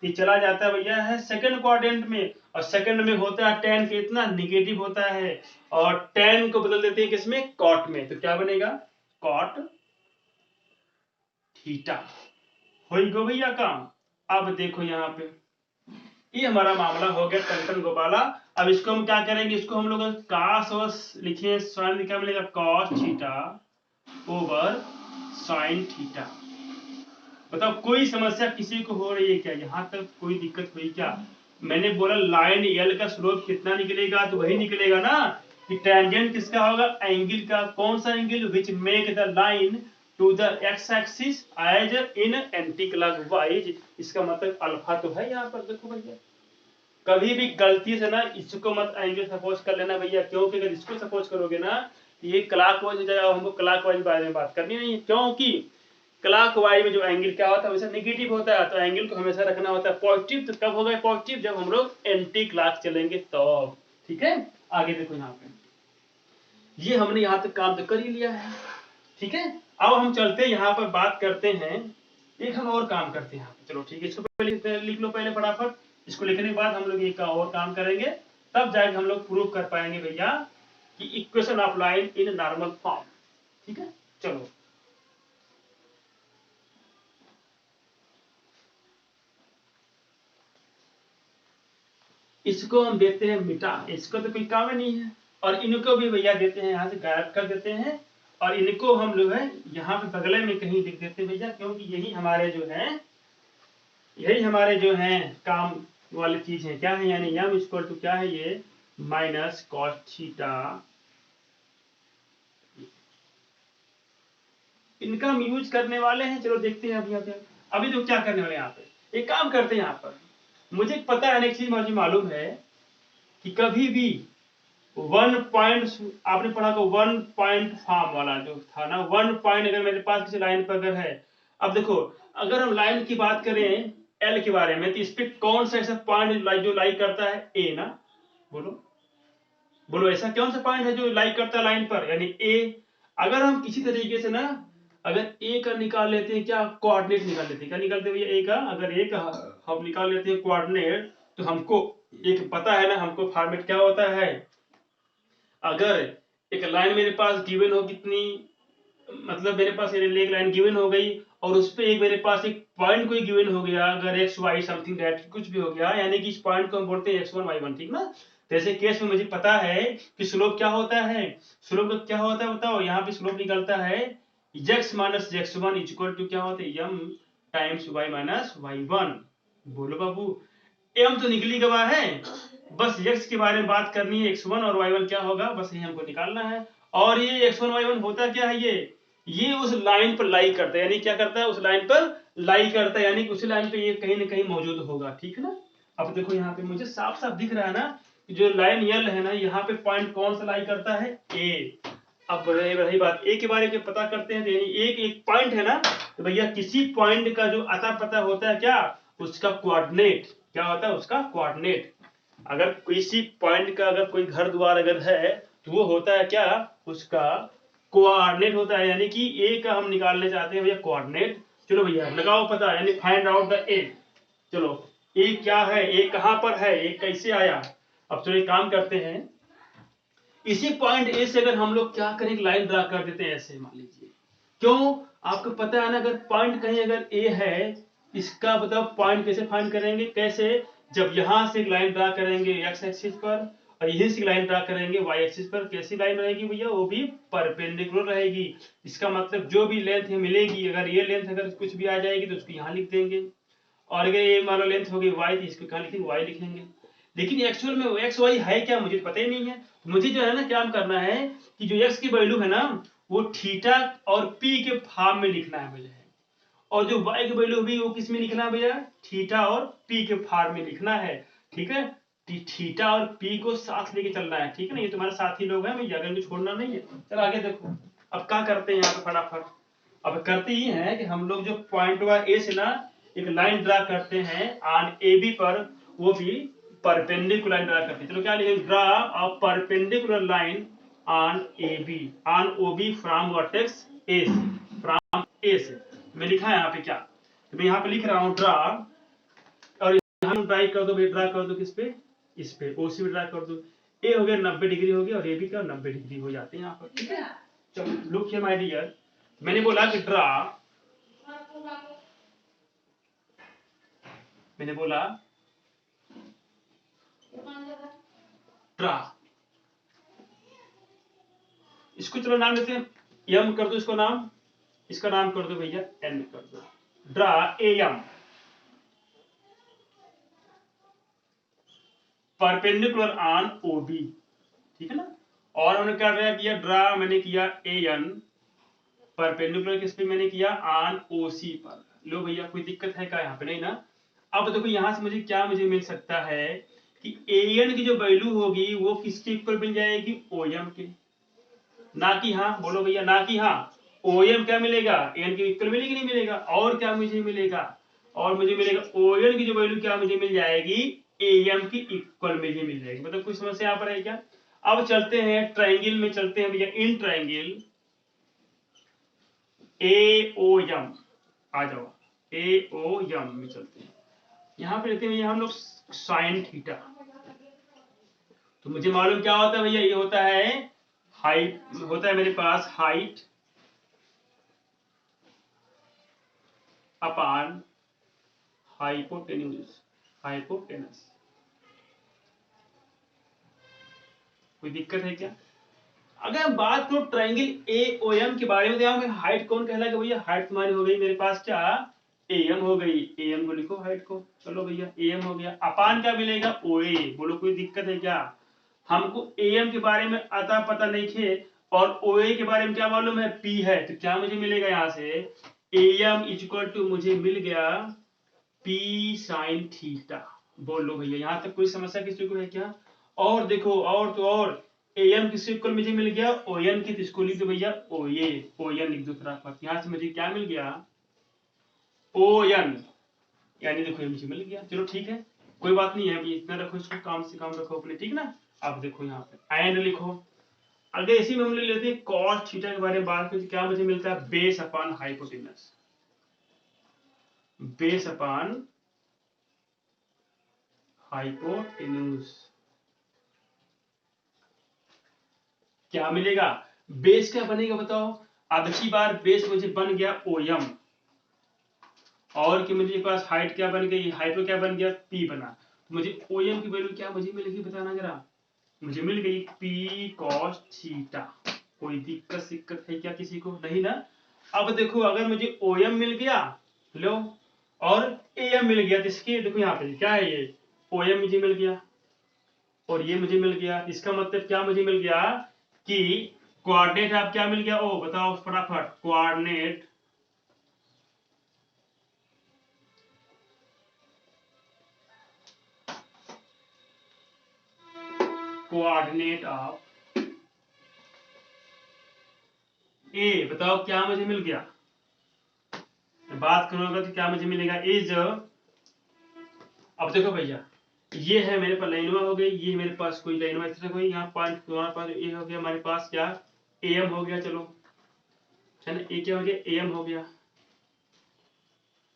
ये चला जाता है भैया है सेकंड क्वाड्रेंट में, और सेकंड में होता है tan कितना? निगेटिव होता है, और tan को बदल देते हैं किसमें? कॉट में। तो क्या बनेगा? Cot theta. हो गो भैया काम। अब देखो यहाँ पे ये हमारा मामला हो गया टन गोपाला। अब इसको हम क्या करेंगे? इसको हम लोग कास और लिखिए साइन, क्या मिलेगा? Cos theta over sine theta. बताओ कोई समस्या किसी को हो रही है क्या? यहां तक कोई दिक्कत हुई क्या? मैंने बोला लाइन एल का स्लोप कितना निकलेगा, तो वही निकलेगा ना कि टेंजेंट किसका होगा? एंगल का। कौन सा angle? Which make the line to the X axis edge in anticlockwise. इसका मतलब अल्फा तो है यहाँ पर। देखो भैया कभी भी गलती से ना इसको मत एंगल सपोज कर लेना भैया, क्योंकि अगर इसको सपोज करोगे ना ये क्लॉकवाइज हो जाएगा। हमको क्लॉकवाइज बारे में बात करनी नहीं है, क्योंकि क्लॉकवाइज में जो एंगल क्या होता है हमेशा नेगेटिव होता है, तो एंगल को हमेशा रखना होता है पॉजिटिव। तो कब होगा पॉजिटिव? जब हम लोग एंटी क्लॉक चलेंगे तो। ठीक है, आगे देखो यहाँ पे ये हमने यहाँ तक काम तो कर ही लिया है, ठीक है। अब हम चलते हैं यहाँ पर बात करते हैं, एक हम और काम करते हैं यहाँ पे। चलो ठीक है, इसको पहले लिख लो पहले फटाफट। इसको लिखने के बाद हम लोग एक और काम करेंगे, तब जाके हम लोग प्रूव कर पाएंगे भैया कि equation of line in normal form. ठीक है, चलो इसको हम देते हैं मिटा, इसको तो कोई काम नहीं है। और इनको भी भैया देते हैं यहाँ से गायब कर देते हैं, और इनको हम लोग है यहाँ पे बगले में कहीं लिख देते हैं भैया, क्योंकि यही हमारे जो है काम वाली चीज है। क्या है? यानी यम इक्वल टू क्या है? ये माइनस कॉस थीटा। इनका हम यूज करने वाले हैं। चलो देखते हैं अभी तो क्या करने वाले हैं यहाँ पे। एक काम करते हैं यहाँ पर, मुझे पता है एक चीज मुझे मालूम है कि कभी भी 1 पॉइंट आपने पढ़ा को 1 पॉइंट फॉर्म वाला जो था ना, 1 पॉइंट अगर मेरे पास किसी लाइन पर अगर है, अब देखो अगर हम लाइन की बात करें एल के बारे में, तो इस पे कौन सा ऐसा पॉइंट जो लाइक करता है, ए ना, बोलो बोलो ऐसा कौन सा पॉइंट है जो लाइक करता है लाइन पर, यानी ए। अगर हम किसी तरीके से ना अगर ए का निकाल लेते हैं, क्या कोऑर्डिनेट निकाल लेते हैं, क्या निकालते हैं भैया ए का, अगर ए का हम निकाल लेते हैं कोऑर्डिनेट, तो हमको एक पता है ना, हमको फॉर्मेट क्या होता है, अगर एक लाइन मेरे पास गिवन हो कितनी, मतलब मेरे पास एक लाइन गिवन हो गई और उस पे एक मेरे पास एक पॉइंट कोई गिवन हो गया, अगर एक्स वाई समथिंग दैट कुछ भी हो गया, यानी कि इस पॉइंट को हम बोलते हैं x1 y1, ठीक ना। जैसे केस में मुझे पता है कि स्लोप क्या होता है, स्लोप क्या होता है बताओ, यहाँ पे स्लोप निकलता है x minus x1 equal to क्या होता है m times y minus y1। बोलो बाबू, m तो निकली गवा है, बस x के बारे में बात करनी है, x1 और y1 क्या होगा, बस ये हमको निकालना है। और ये x1 y1 होता क्या है, ये उस लाइन पर लाई करता है, यानी क्या करता है, उस लाइन पर लाई करता है, यानी उस लाइन पे ये कहीं ना कहीं मौजूद होगा, ठीक है ना। अब देखो यहाँ पे मुझे साफ साफ दिख रहा है ना, जो लाइन यल है ना, यहाँ पे पॉइंट कौन सा लाई करता है, ए। अब रही बात ए के बारे में पता करते हैं, तो यानी एक पॉइंट है ना, तो भैया किसी पॉइंट का जो अता पता होता है क्या, उसका कोऑर्डिनेट क्या होता है, उसका कोऑर्डिनेट। अगर किसी पॉइंट का अगर कोई घर द्वार अगर है, तो वो होता है क्या, उसका कोऑर्डिनेट होता है, यानी कि ए का हम निकालने चाहते हैं भैया कोऑर्डिनेट। चलो भैया लगाओ पता, यानी फाइंड आउट द ए। चलो ए क्या है, ए कहां पर है, ए कैसे आया। अब चलो एक काम करते हैं, इसी पॉइंट ए से अगर हम लोग क्या करें, लाइन ड्रा कर देते हैं ऐसे, मान लीजिए। क्यों, आपको पता है ना, अगर पॉइंट कहीं अगर ए है, इसका बताओ पॉइंट कैसे फाइंड करेंगे, कैसे, जब यहां से एक लाइन ड्रा करेंगे एक्स एक्सिस पर और यहीं से लाइन ड्रा करेंगे वाई एक्सिस पर, कैसी लाइन रहेगी भैया, वो भी परपेंडिकुलर रहेगी। इसका मतलब जो भी लेंथ मिलेगी, अगर ये लेंथ अगर कुछ भी आ जाएगी तो उसको यहाँ लिख देंगे, और अगर ये मान लो लेंथ होगी वाई, तो इसको कहाँ लिखेंगे, वाई लिखेंगे। लेकिन एक्चुअल में एक्स वाई है क्या, मुझे पता ही नहीं है। मुझे जो है ना क्या करना है कि जो एक्स की वैल्यू है ना, वो थीटा और पी के फॉर्म में लिखना है मुझे, और जो y की वैल्यू भी वो किस में लिखना है भैया, थीटा और p के फॉर्म में लिखना है, ठीक है। थीटा और p को साथ लेके चलना है, ठीक है ना, ये तुम्हारे साथी लोग हैं भैया, अगर इनको छोड़ना नहीं है। चलो आगे देखो, अब क्या करते हैं यहाँ पे फटाफट। अब करते ही है कि हम लोग जो पॉइंट ए से ना एक लाइन ड्रा करते हैं ऑन ए बी पर, वो भी परपेंडिकुलर लाइन ड्रा करते हैं। चलो क्या लिखेंगे, draw a perpendicular line on A B, on O B from vertex A, from A से। मैं लिखा है यहाँ पे क्या, तो मैं यहाँ पे लिख रहा हूँ ड्रा, और यहाँ ड्राई कर दो, ड्रा कर दो किस पे, इस पे ओसी पे ड्रा कर दो। ए हो गया 90 डिग्री हो गया, और ए भी का 90 डिग्री हो जाते हैं यहाँ पर, ठीक है। चलो लुक हियर माय डियर, मैंने बोला कि ड्रा, मैंने बोला ड्रा, इसको चलो नाम देते हैं, यम कर दो इसको नाम, इसका नाम कर दो भैया एन कर दो, draw A M perpendicular on O B, ठीक है ना। और हमने क्या किया, ड्रा मैंने किया ए एन परपेंडिकुलर किस पे मैंने किया, ऑन ओ सी पर। लो भैया कोई दिक्कत है क्या यहाँ पे, नहीं ना। अब देखो यहाँ से मुझे क्या मिल सकता है कि ए एन की जो वैल्यू होगी वो किसके इक्वल मिल जाएगी, ओ एम के, ना कि हाँ, बोलो भैया ना कि हाँ, ओ एम क्या मिलेगा, एन के इक्वल मिलेगी नहीं मिलेगा, और क्या मुझे मिलेगा, और मुझे मिलेगा ओ एन की जो वैल्यू क्या मुझे मिल जाएगी, ए एम की इक्वल मुझे मिल जाएगी। मतलब कुछ समस्या यहाँ पर है क्या। अब चलते हैं ट्राइंगल में, चलते हैं भैया in triangle A O M, आ जाओ ए ओ एम में चलते हैं। यहाँ पे लेते हैं हम लोग साइन थीटा, तो मुझे मालूम क्या होता है भैया, ये होता है हाइट, होता है मेरे पास हाइट अपॉन हाइपोटेन्यूज, हाइपोटेनस। कोई दिक्कत है क्या। अगर हम बात करो ट्राइंगल ए ओ एम के बारे में, तो हाइट कौन कहलाएगा भैया, हाइट तुम्हारी हो गई मेरे पास क्या, ए एम हो गई, ए एम को लिखो हाइट को, चलो भैया ए एम हो गया, अपान क्या मिलेगा, ओ ए। बोलो कोई दिक्कत है क्या, हमको ए एम के बारे में अता पता नहीं थे, और ओ ए के बारे में क्या मालूम है, पी है, तो क्या मुझे मिलेगा यहाँ से, ए एम इक्वल टू मुझे मिल गया पी साइन थीटा। बोल लो भैया यहाँ तक कोई समस्या किसी को है क्या। और देखो और तो और एम किसके इक्वल मुझे मिल गया, ओ एन की, तो इसको लिख दो भैया ओ एन लिख दो फटाफट। यहाँ से मुझे क्या मिल गया, ओ एन, यानी देखो ये मुझे मिल गया। चलो ठीक है, कोई बात नहीं है, अभी इतना रखो, इसको काम से काम रखो अपने, ठीक ना। अब देखो यहाँ पे एंड लिखो। अगर इसी में हम ले लेते हैं कॉस थीटा के बारे में बात करें, तो क्या मुझे मिलता है, base upon hypotenuse, base upon hypotenuse. क्या मिलेगा, बेस क्या बनेगा बताओ। अब अच्छी बार बेस मुझे बन गया ओ एम, और कि मुझे पास हाइट क्या बन गई, हाइपो क्या बन गया, पी बना। तो मुझे ओ एम की वैल्यू क्या मुझे मिलेगी बताना जरा। मुझे मिल गई पी कॉस थीटा। कोई दिक्कत है क्या किसी को, नहीं ना। अब देखो अगर मुझे ओ एम मिल गया, लो, और ए एम मिल गया, तो इसके देखो यहाँ पे क्या है, ये ओ एम मुझे मिल गया और ये मुझे मिल गया। इसका मतलब क्या मुझे मिल गया कि कोऑर्डिनेट आप क्या मिल गया, ओ बताओ फटाफट, कोऑर्डिनेट कोऑर्डिनेट ऑफ ए, बताओ क्या मुझे मिल गया। बात करूंगा तो क्या मुझे मिलेगा, इज, अब देखो भैया ये है मेरे पास लाइनवा हो गई, ये मेरे पास कोई लाइनवा इस तरह कोई, यहाँ पॉइंट तुम्हारे पास ए हो गया, हमारे पास क्या ए एम हो गया, चलो है ना, ए क्या हो गया, ए एम हो गया,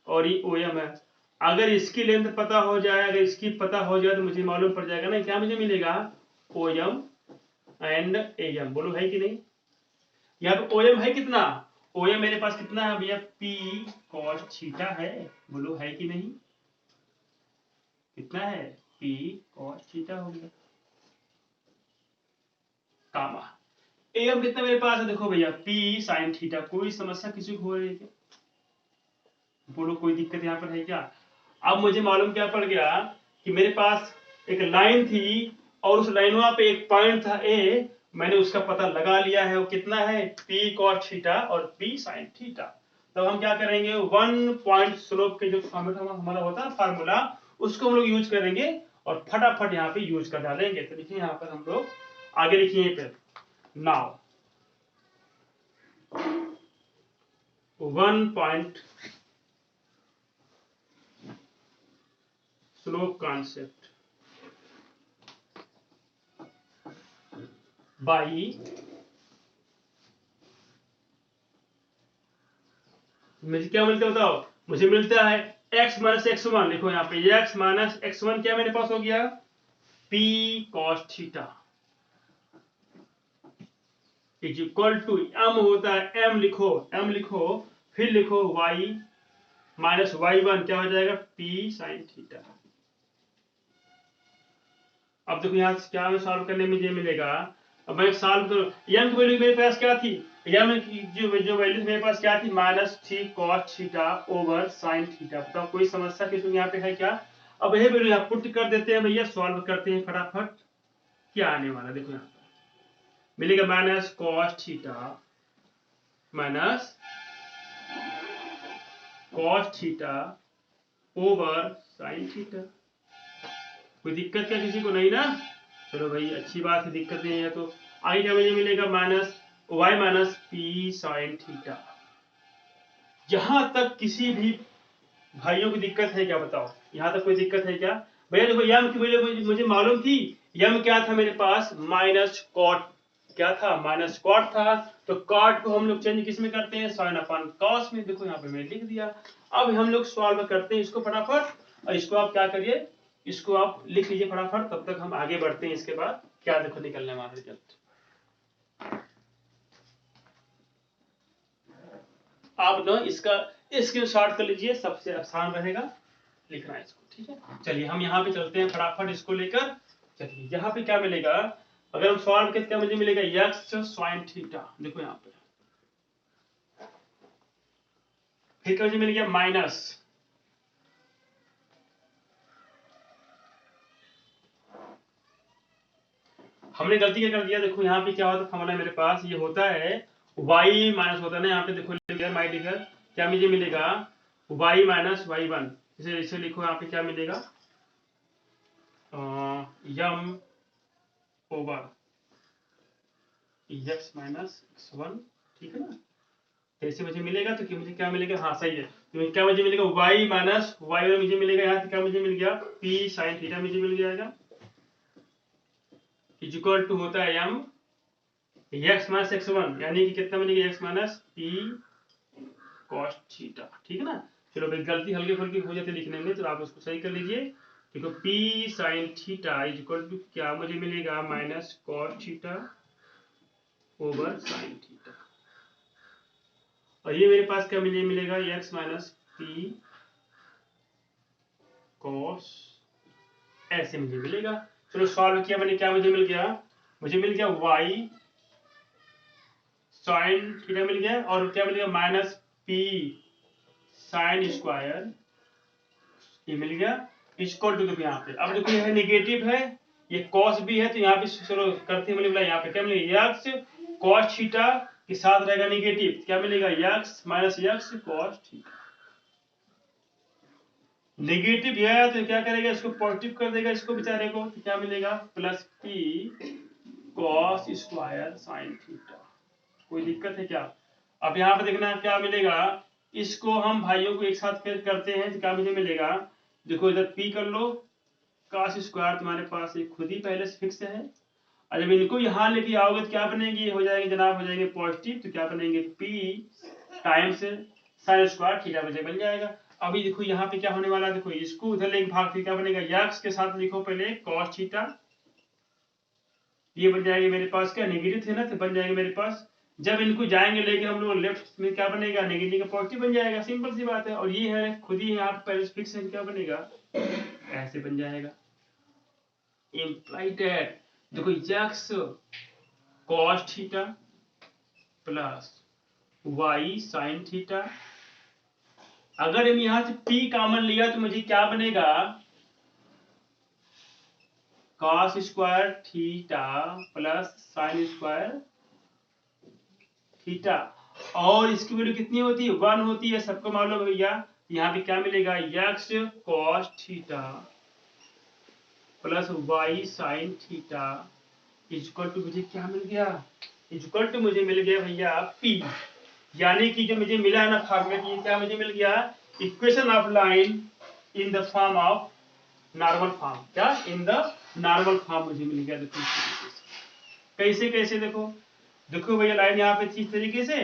और ये ओ एम है। अगर इसकी लेंथ पता हो जाए, अगर इसकी पता हो जाए तो मुझे मालूम पड़ जाएगा ना, क्या मुझे मिलेगा, O M and A M, बोलो है कि नहीं। यहाँ पे ओ एम है कितना, ओ एम मेरे पास कितना है भैया, पी कॉस थीटा है, बोलो है कि नहीं, कितना है, पी कॉस थीटा हो गया, कामा। एम कितना मेरे पास है, देखो भैया पी साइन थीटा। कोई समस्या किसी को हो रही है क्या, बोलो कोई दिक्कत यहाँ पर है क्या। अब मुझे मालूम क्या पड़ गया कि मेरे पास एक लाइन थी और उस लाइन पे एक पॉइंट था ए, मैंने उसका पता लगा लिया है, वो कितना है, पी कॉस थीटा और पी साइन थीटा। तो हम क्या करेंगे, वन पॉइंट स्लोप के जो हमारा होता है फार्मूला, उसको हम लोग यूज करेंगे और फटाफट यहाँ पे यूज कर डालेंगे। तो देखिए यहाँ पर हम लोग आगे लिखिए पे, now one point slope concept by, मुझे क्या मिलता है बताओ, मुझे मिलता है x माइनस एक्स वन। लिखो यहाँ पे x माइनस एक्स वन क्या मेरे पास हो गया, p cos theta is equal to m होता है m, लिखो m लिखो, फिर लिखो y माइनस वाई वन क्या हो जाएगा, p sin थीटा। अब देखो यहाँ से क्या सॉल्व करने में ये मिलेगा। अब मैं सॉल्व करूँ, m की वैल्यू मेरे पास क्या थी, m की जो वैल्यू मेरे पास क्या थी, minus three cos theta over sine theta. बताओ कोई समस्या किसी यहाँ पे है क्या। अब यह वैल्यू यहाँ पुट कर देते हैं भैया, सॉल्व करते हैं फटाफट। क्या आने वाला देखो यहाँ पर मिलेगा, minus cos theta minus cos theta over sine theta. कोई दिक्कत क्या किसी को, नहीं ना। चलो भाई अच्छी बात है, दिक्कत नहीं है। तो आगे क्या मुझे मिलेगा, minus Y minus P sine theta. यहां तक किसी भी भाइयों की दिक्कत है क्या बताओ, यहां तक कोई दिक्कत है क्या। भैया देखो यम की वैल्यू मुझे मालूम थी, यम क्या था मेरे पास, माइनस कॉट, क्या था, माइनस कॉट था। तो कॉट को हम लोग चेंज किस में करते हैं, साइन अपॉन कॉस में। देखो यहाँ पे मैंने लिख दिया। अब हम लोग सॉल्व करते हैं इसको फटाफट, और इसको आप क्या करिए, इसको आप लिख लीजिए फटाफट, तब तक हम आगे बढ़ते हैं। इसके बाद क्या देखो निकलने वाला रिजल्ट, आप ना इसका स्क्रीनशॉट कर लीजिए, सबसे आसान रहेगा लिखना है इसको, ठीक है। चलिए हम यहाँ पे चलते हैं फटाफट इसको लेकर। चलिए यहाँ पे क्या मिलेगा, अगर हम सॉल्व करते क्या मुझे मिलेगा, एक्स साइन थीटा। देखो यहाँ पे फिर क्या मुझे मिल गया, माइनस हमने गलती क्या कर दिया, देखो यहाँ पे क्या होता फॉर्मूला मेरे पास ये होता है, y माइनस होता है ना, यहाँ पे देखो माई लिखकर क्या मुझे मिलेगा, y माइनस वाई वन। इसे लिखो यहाँ पे क्या मिलेगा, यम ओवर x माइनस x1, ठीक है ना। तो ऐसे मुझे मिलेगा तो कि मुझे क्या मिलेगा, हाँ सही है, तो क्या मुझे मिलेगा y माइनस y में मुझे मिलेगा यहाँ क्या मुझे मिल गया p sin थीटा मुझे मिल जाएगा, इज इक्वल टू होता है m x माइनस x1, यानी कि कितना मिलेगा x minus p cos theta, ठीक है ना। चलो भाई गलती हल्की फुल्की हो जाती है लिखने में, तो आप उसको सही कर लीजिए। देखो p sin theta is equal to क्या मुझे मिलेगा minus cos theta over sin theta, और ये मेरे पास क्या मिलेगा x माइनस p cos, ऐसे मुझे मिलेगा। चलो सॉल्व किया मैंने, क्या मुझे मिल गया, मुझे मिल गया y sin थीटा मिल गया, और क्या मिल गया माइनस p sin स्क्वायर, ये मिल गया इक्वल टू, देखो यहाँ पे अब देखो यह नेगेटिव है, ये cos भी है, तो यहाँ पे चलो करते हैं मिलेगा, यहाँ पे क्या मिलेगा x cos थीटा के साथ रहेगा नेगेटिव, क्या मिलेगा x minus x cos theta, negative है तो क्या करेगा इसको पॉजिटिव कर देगा इसको बेचारे को, तो क्या मिलेगा plus p cos square sin theta, कोई दिक्कत है क्या। अब यहाँ पे देखना क्या मिलेगा, इसको हम भाइयों को एक साथ फिर करते हैं तो क्या मुझे मिलेगा, देखो इधर p कर लो, cos स्क्वायर तुम्हारे पास एक खुद ही पहले से फिक्स है, और जब इनको यहाँ लेके आओगे तो क्या बनेंगे, हो जाएंगे जनाब, हो जाएंगे पॉजिटिव, तो क्या बनेंगे p times sin square theta मुझे बन जाएगा। अभी देखो यहाँ पे क्या होने वाला है, देखो इसको उधर लेके भाग क्या बनेगा, x के साथ लिखो पहले cos थीटा, ये बन जाएगा मेरे पास क्या नेगेटिव थे ना, तो बन जाएंगे मेरे पास, जब इनको जाएंगे लेकिन हम लोग लेफ्ट में क्या बनेगा नेगेटिव का पॉजिटिव बन जाएगा, सिंपल सी बात है, और ये है खुद ही यहाँ पे पहले फिक्स है, क्या बनेगा ऐसे बन जाएगा, implied that देखो x cos theta plus y sin theta, अगर हम यहां से p कॉमन लिया तो मुझे क्या बनेगा cos square theta plus sin square theta, और इसकी वैल्यू कितनी होती है 1 होती है, सबको मालूम है भैया। यहाँ पे क्या मिलेगा x cos theta plus y sin theta equal to मुझे क्या मिल गया, इक्वल टू मुझे मिल गया भैया p, यानी कि जो मुझे मिला है ना फॉर्मेट, ये क्या मुझे मिल गया equation of line in the form of normal form, क्या इन द नॉर्मल फॉर्म मुझे मिल गया। देखो कैसे कैसे देखो, देखो भैया लाइन यहाँ पे इस तरीके से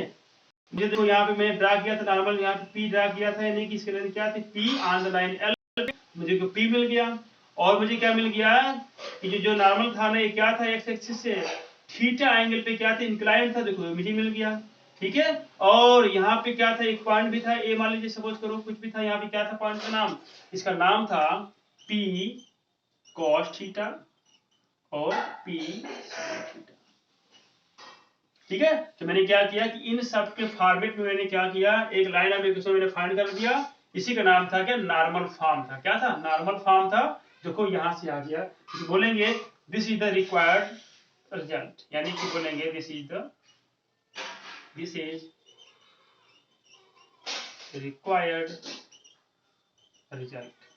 मुझे देखो यहाँ पे मैंने ड्रा किया था नॉर्मल, यहाँ पे पी ड्रा किया था, यानी कि इसके लाइन क्या थी P on the line L, मुझे को पी मिल गया, और मुझे क्या मिल गया कि जो नॉर्मल था ना ये क्या था एक्स एक्सिस से थीटा एंगल पे क्या था इंक्लाइन था, देखो मुझे मिल गया, ठीक है। और यहाँ पे क्या था एक पॉइंट भी था ए, मान लीजिए सपोज करो कुछ भी था, यहाँ पे क्या था पॉइंट का नाम, इसका नाम था पी cos थीटा और p sin थीटा, ठीक है। तो मैंने क्या किया कि इन सब के फॉर्मेट में मैंने क्या किया, एक लाइन ऑफ इक्वेशन मैंने फाइंड कर दिया, इसी का नाम था क्या नॉर्मल फॉर्म था, क्या था नॉर्मल फॉर्म था। देखो यहां से आ गया, बोलेंगे this is the required result, यानी कि बोलेंगे दिस इज रिक्वायर्ड रिजल्ट।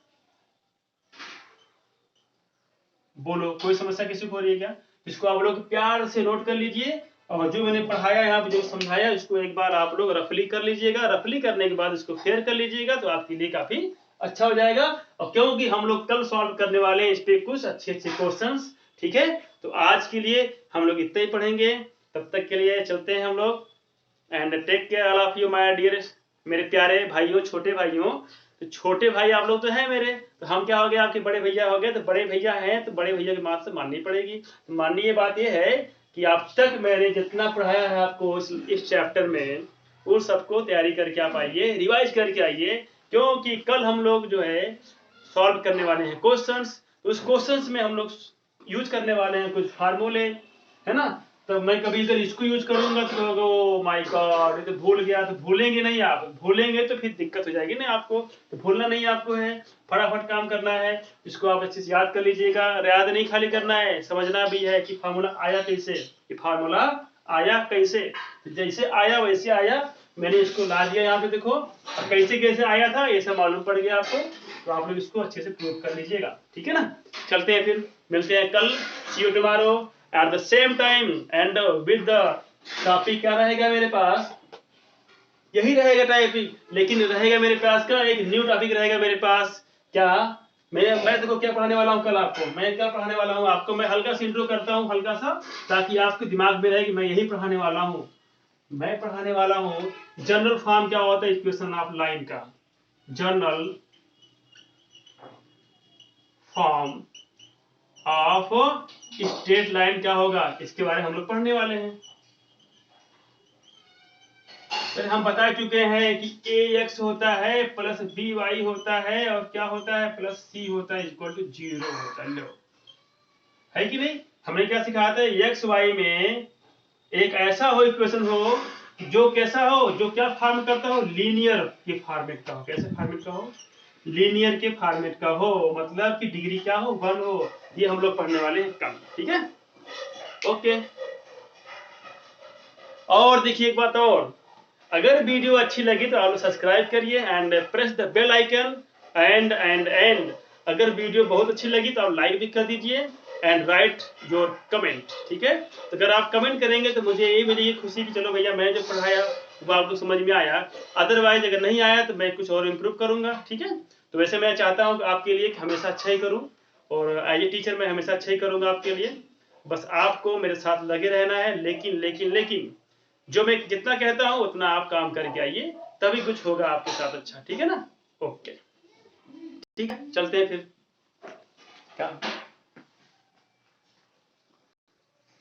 बोलो कोई समस्या किसी को हो रही है क्या, इसको आप लोग प्यार से नोट कर लीजिए, और जो मैंने पढ़ाया यहाँ पे जो समझाया इसको एक बार आप लोग रफली कर लीजिएगा, रफली करने के बाद इसको फेयर कर लीजिएगा तो आपके लिए काफी अच्छा हो जाएगा, और क्योंकि हम लोग कल सॉल्व करने वाले हैं इस पे कुछ अच्छे अच्छे क्वेश्चंस, ठीक है। तो आज के लिए हम लोग इतना ही पढ़ेंगे, तब तक के लिए चलते हैं हम लोग, and take care all of you my dear, मेरे प्यारे भाइयों छोटे भाइयों। तो छोटे भाई आप लोग तो हैं मेरे, तो हम क्या हो गए आपके बड़े भैया हो गए, तो बड़े भैया हैं तो बड़े भैया की बात से माननी पड़ेगी। तो माननीय बात यह है कि अब तक मैंने जितना पढ़ाया है आपको इस चैप्टर में, वो सबको तैयारी करके आप आइए, रिवाइज करके आइए, क्योंकि कल हम लोग जो है सॉल्व करने वाले हैं क्वेश्चंस, तो उस क्वेश्चंस में हम लोग यूज करने वाले हैं कुछ फार्मूले, है ना। तो मैं कभी इधर इसको यूज करूंगा तो लोग माय गॉड ये तो भूल गया, तो भूलेंगे नहीं, आप भूलेंगे तो फिर दिक्कत हो जाएगी ना आपको, तो भूलना नहीं आपको है, फटाफट काम करना है, इसको आप अच्छे से याद कर लीजिएगा, याद नहीं खाली करना है, समझना भी है कि फार्मूला आया कैसे, ये फार्मूला आया कैसे, तो जैसे आया वैसे आया, मैंने इसको ला दिया यहाँ पे देखो, और कैसे कैसे आया था ये सब मालूम पड़ गया आपको, तो आप लोग इसको अच्छे से प्रूव कर लीजिएगा, ठीक है ना। चलते हैं फिर, मिलते हैं कल, see you tomorrow, at the same time and with the topic क्या रहेगा मेरे पास, यही रहेगा टॉपिक, लेकिन रहेगा मेरे पास का एक न्यू टॉपिक रहेगा मेरे पास। क्या मैं देखो क्या पढ़ाने वाला हूँ कल आपको, मैं क्या पढ़ाने वाला हूँ आपको, मैं हल्का सा इंट्रो करता हूँ हल्का सा, ताकि आपके दिमाग में रहे कि मैं यही पढ़ाने वाला हूँ। मैं पढ़ाने वाला हूँ जनरल फॉर्म क्या होता है इक्वेशन ऑफ लाइन का, general form of straight line क्या होगा, इसके बारे में हम लोग पढ़ने वाले हैं। फिर हम बता चुके हैं कि ax होता है प्लस by होता है और क्या होता है प्लस c होता है इक्वल टू 0 होता है। लो है कि नहीं, हमने क्या सिखाया था, एक्स वाई में एक ऐसा हो इक्वेशन हो जो कैसा हो, जो क्या फॉर्म करता हो, लीनियर के फॉर्मेट का हो। कैसे फॉर्मेट का हो, लीनियर के फॉर्मेट का हो, मतलब कि डिग्री क्या हो 1 हो। ये हम लोग पढ़ने वाले हैं कल, ठीक है, ओके। और देखिए एक बात और, अगर वीडियो अच्छी लगी तो आप सब्सक्राइब करिए and press the bell icon and अगर वीडियो बहुत अच्छी लगी तो आप लाइक भी कर दीजिए एंड राइट योर कमेंट, ठीक है। तो अगर आप कमेंट करेंगे तो मुझे ये मिलेगी खुशी कि चलो भैया मैं जो पढ़ाया वो आपको समझ में आया। अदरवाइज अगर नहीं आया तो मैं कुछ और इम्प्रूव करूंगा, ठीक है। तो वैसे मैं चाहता हूँ आपके लिए हमेशा अच्छा ही करूँ, और एज ए टीचर मैं हमेशा अच्छा ही करूँगा आपके लिए। बस आपको मेरे साथ लगे रहना है, लेकिन लेकिन लेकिन जो मैं जितना कहता हूं उतना आप काम करके आइए, तभी कुछ होगा आपके साथ अच्छा, ठीक है ना, ओके। ठीक है, चलते हैं फिर। क्या